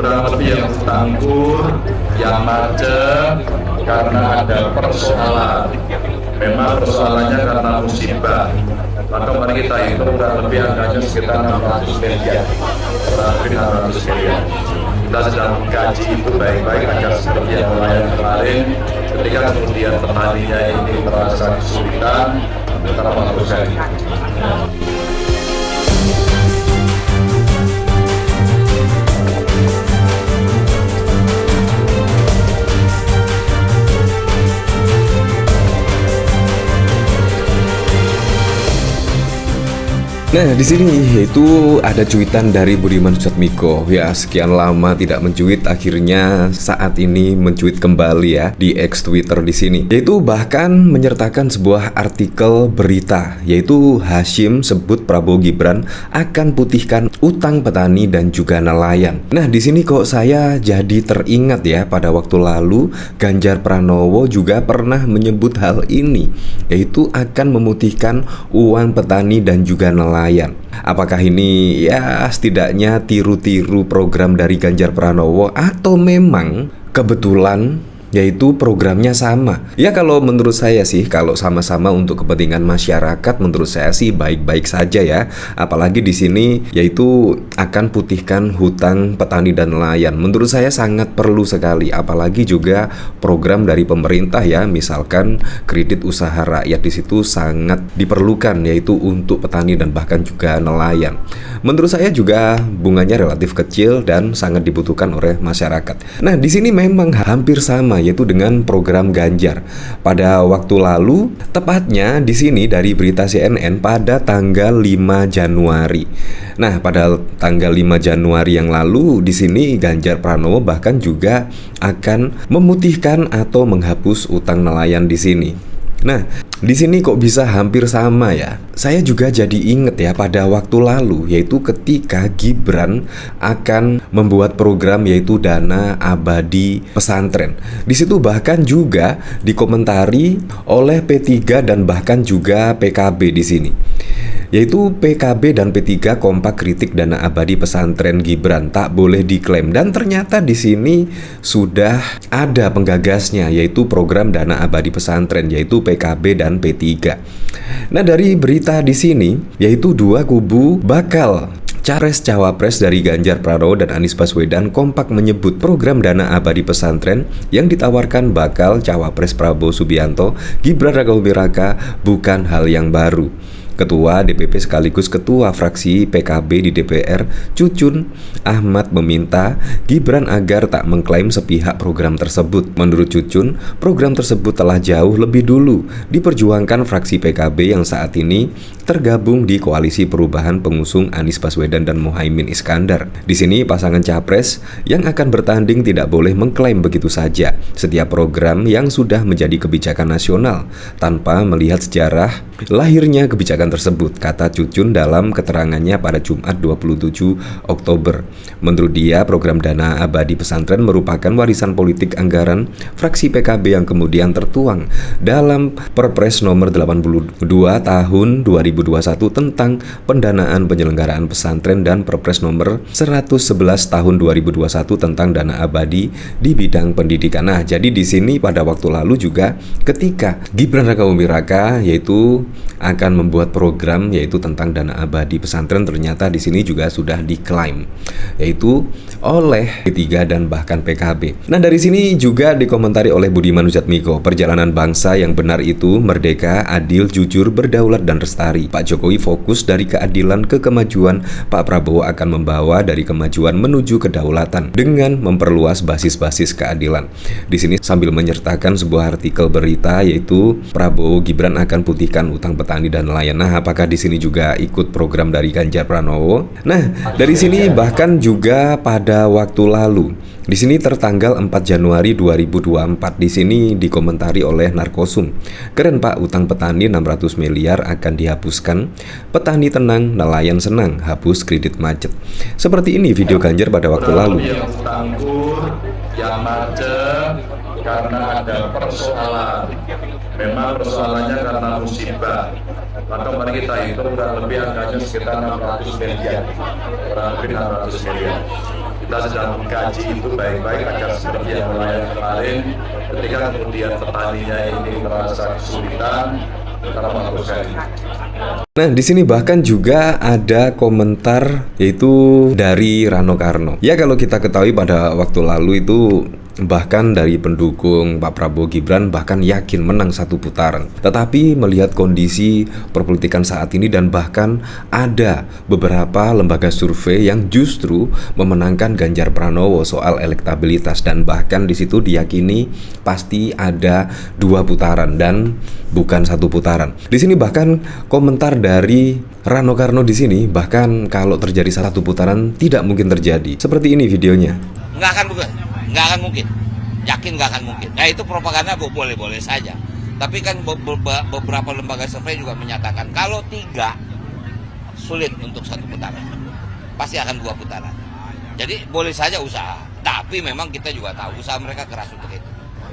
kurang lebih yang tanggur, yang macet, karena ada persoalan. Memang persoalannya karena musibah. Maka mari kita hitung kurang lebih angkanya sekitar 600 miliar. Kurang lebih 600 miliar. Kita sedang mengkaji itu baik-baik agar seperti yang lain kemarin, ketika kemudian petaninya ini merasa kesulitan, antara melakukan. Nah, di sini yaitu ada cuitan dari Budiman Sujatmiko. Ya, sekian lama tidak mencuit, akhirnya saat ini mencuit kembali ya di X Twitter di sini. Yaitu bahkan menyertakan sebuah artikel berita, yaitu Hasyim sebut Prabowo Gibran akan putihkan utang petani dan juga nelayan. Nah, di sini kok saya jadi teringat ya, pada waktu lalu Ganjar Pranowo juga pernah menyebut hal ini, yaitu akan memutihkan uang petani dan juga nelayan. Apakah ini ya setidaknya tiru-tiru program dari Ganjar Pranowo atau memang kebetulan yaitu programnya sama? Ya kalau menurut saya sih, kalau sama-sama untuk kepentingan masyarakat, menurut saya sih baik-baik saja ya. Apalagi di sini yaitu akan putihkan hutang petani dan nelayan. Menurut saya sangat perlu sekali, apalagi juga program dari pemerintah ya, misalkan kredit usaha rakyat di situ sangat diperlukan, yaitu untuk petani dan bahkan juga nelayan. Menurut saya juga bunganya relatif kecil dan sangat dibutuhkan oleh masyarakat. Nah, di sini memang hampir sama, yaitu dengan program Ganjar pada waktu lalu, tepatnya di sini dari berita CNN pada tanggal 5 Januari. Nah, pada tanggal 5 Januari yang lalu di sini Ganjar Pranowo bahkan juga akan memutihkan atau menghapus utang nelayan di sini. Nah, di sini kok bisa hampir sama ya? Saya juga jadi inget ya pada waktu lalu, yaitu ketika Gibran akan membuat program yaitu dana abadi pesantren. Di situ bahkan juga dikomentari oleh P3 dan bahkan juga PKB di sini. Yaitu PKB dan P3 kompak kritik dana abadi pesantren Gibran tak boleh diklaim, dan ternyata di sini sudah ada penggagasnya, yaitu program dana abadi pesantren, yaitu PKB dan P3. Nah, dari berita di sini yaitu dua kubu bakal Capres-Cawapres dari Ganjar Pranowo dan Anies Baswedan kompak menyebut program dana abadi pesantren yang ditawarkan bakal Cawapres Prabowo Subianto, Gibran Rakabuming Raka bukan hal yang baru. Ketua DPP sekaligus Ketua Fraksi PKB di DPR, Cucun Ahmad, meminta Gibran agar tak mengklaim sepihak program tersebut. Menurut Cucun, program tersebut telah jauh lebih dulu diperjuangkan fraksi PKB yang saat ini tergabung di Koalisi Perubahan pengusung Anies Baswedan dan Muhaimin Iskandar. Di sini pasangan capres yang akan bertanding tidak boleh mengklaim begitu saja setiap program yang sudah menjadi kebijakan nasional tanpa melihat sejarah lahirnya kebijakan tersebut, kata Cucun dalam keterangannya pada Jumat 27 Oktober. Menurut dia, program dana abadi pesantren merupakan warisan politik anggaran fraksi PKB yang kemudian tertuang dalam Perpres nomor 82 tahun 2021 tentang pendanaan penyelenggaraan pesantren dan Perpres nomor 111 tahun 2021 tentang dana abadi di bidang pendidikan. Nah, jadi di sini pada waktu lalu juga ketika Gibran Rakabuming Raka yaitu akan membuat program yaitu tentang dana abadi pesantren, ternyata di sini juga sudah diklaim yaitu oleh P3 dan bahkan PKB. Nah, dari sini juga dikomentari oleh Budiman Sujatmiko, perjalanan bangsa yang benar itu merdeka, adil, jujur, berdaulat dan lestari. Pak Jokowi fokus dari keadilan ke kemajuan, Pak Prabowo akan membawa dari kemajuan menuju kedaulatan dengan memperluas basis-basis keadilan. Di sini sambil menyertakan sebuah artikel berita yaitu Prabowo Gibran akan putihkan utang petani dan nelayan. Nah, apakah di sini juga ikut program dari Ganjar Pranowo? Nah, dari sini bahkan juga pada waktu lalu, di sini tertanggal 4 Januari 2024, di sini dikomentari oleh Narkosum. Keren Pak, utang petani 600 miliar akan dihapuskan. Petani tenang, nelayan senang, hapus kredit macet. Seperti ini video Ganjar pada waktu lalu. Yang tanggur, yang macet, karena ada persoalan. Memang persoalannya karena musibah. Maka mari kita hitung kurang lebih angkanya sekitar 600 miliar. Kurang lebih 600 miliar. Kita Kita sedang mengkaji itu baik-baik agar seperti yang nelayan kemarin, ketika kemudian petaninya ini merasa kesulitan, kita melakukan. Nah, di sini bahkan juga ada komentar yaitu dari Rano Karno. Ya, kalau kita ketahui pada waktu lalu itu bahkan dari pendukung Pak Prabowo Gibran bahkan yakin menang satu putaran. Tetapi melihat kondisi perpolitikan saat ini dan bahkan ada beberapa lembaga survei yang justru memenangkan Ganjar Pranowo soal elektabilitas, dan bahkan di situ diyakini pasti ada 2 putaran dan bukan 1 putaran. Di sini bahkan komentar dari Rano Karno di sini, bahkan kalau terjadi 1 putaran tidak mungkin terjadi. Seperti ini videonya. Nggak akan mungkin, yakin nggak akan mungkin. Nah, itu propaganda boleh-boleh saja. Tapi kan beberapa lembaga survei juga menyatakan kalau 3 sulit untuk 1 putaran, pasti akan 2 putaran. Jadi boleh saja usaha, tapi memang kita juga tahu usaha mereka keras untuk itu.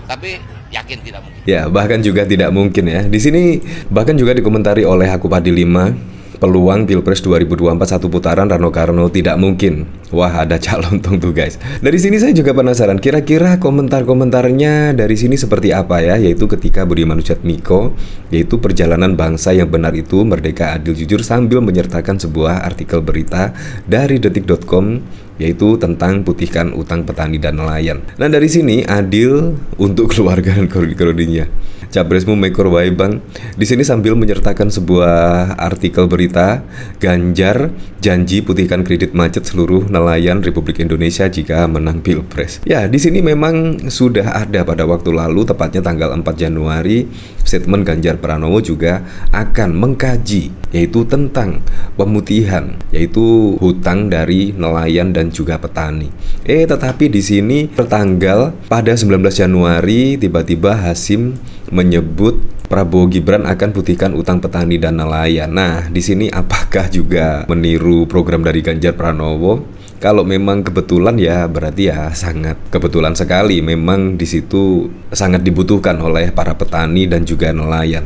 Tapi yakin tidak mungkin. Ya, bahkan juga tidak mungkin ya. Di sini bahkan juga dikomentari oleh Aku Padi 5. Peluang Pilpres 2024 1 putaran Rano Karno tidak mungkin. Wah, ada calon tuh guys. Dari sini saya juga penasaran, kira-kira komentar-komentarnya dari sini seperti apa ya? Yaitu ketika Budiman Sujatmiko, yaitu perjalanan bangsa yang benar itu merdeka, adil, jujur, sambil menyertakan sebuah artikel berita dari detik.com yaitu tentang putihkan utang petani dan nelayan. Nah, dari sini adil untuk keluarga dan korudi-korodinya. Capresmu Mekor wae bang. Di sini sambil menyertakan sebuah artikel berita, Ganjar janji putihkan kredit macet seluruh nelayan Republik Indonesia jika menang Pilpres. Ya, di sini memang sudah ada pada waktu lalu, tepatnya tanggal 4 Januari, statement Ganjar Pranowo juga akan mengkaji yaitu tentang pemutihan, yaitu hutang dari nelayan dan juga petani. Tetapi di sini tertanggal pada 19 Januari tiba-tiba Hasyim menyebut Prabowo Gibran akan putihkan utang petani dan nelayan. Nah, di sini apakah juga meniru program dari Ganjar Pranowo? Kalau memang kebetulan ya berarti ya sangat kebetulan sekali. Memang di situ sangat dibutuhkan oleh para petani dan juga nelayan.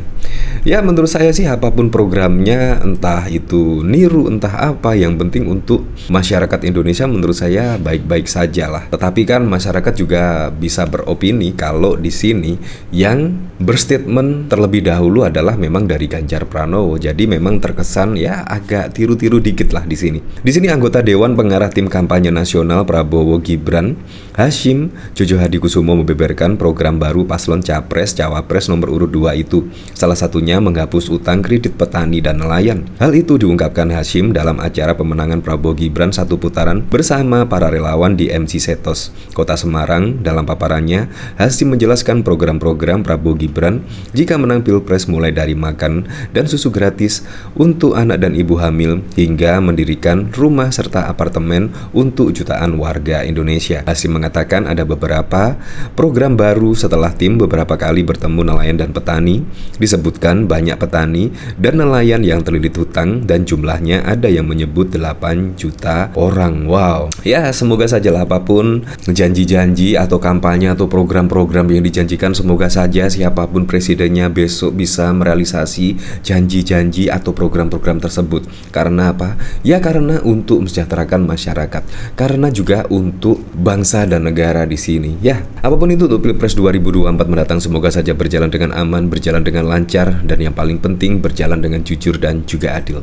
Ya, menurut saya sih apapun programnya, entah itu niru entah apa, yang penting untuk masyarakat Indonesia menurut saya baik-baik saja lah. Tetapi kan masyarakat juga bisa beropini kalau di sini yang berstatement terlebih dahulu adalah memang dari Ganjar Pranowo. Jadi memang terkesan ya agak tiru-tiru dikit lah di sini. Di sini anggota Dewan Pengarah Tim Kampanye Nasional Prabowo Gibran, Hasyim Jojo Hadikusumo, membeberkan program baru paslon Capres Cawapres nomor urut 2 itu. Salah satunya menghapus utang kredit petani dan nelayan. Hal itu diungkapkan Hasyim dalam acara pemenangan Prabowo Gibran 1 putaran bersama para relawan di MC Setos, Kota Semarang. Dalam paparannya, Hasyim menjelaskan program-program Prabowo Gibran jika menang Pilpres, mulai dari makan dan susu gratis untuk anak dan ibu hamil hingga mendirikan rumah serta apartemen untuk jutaan warga Indonesia. Hasyim mengatakan ada beberapa program baru setelah tim beberapa kali bertemu nelayan dan petani. Disebutkan banyak petani dan nelayan yang terlilit hutang dan jumlahnya ada yang menyebut 8 juta orang. Wow. Ya, semoga saja lah apapun janji-janji atau kampanye atau program-program yang dijanjikan, semoga saja siapapun presidennya besok bisa merealisasi janji-janji atau program-program tersebut. Karena apa? Ya karena untuk mensejahterakan masyarakat, karena juga untuk bangsa dan negara di sini. Ya, apapun itu untuk Pilpres 2024 mendatang, semoga saja berjalan dengan aman, berjalan dengan lancar, dan yang paling penting berjalan dengan jujur dan juga adil.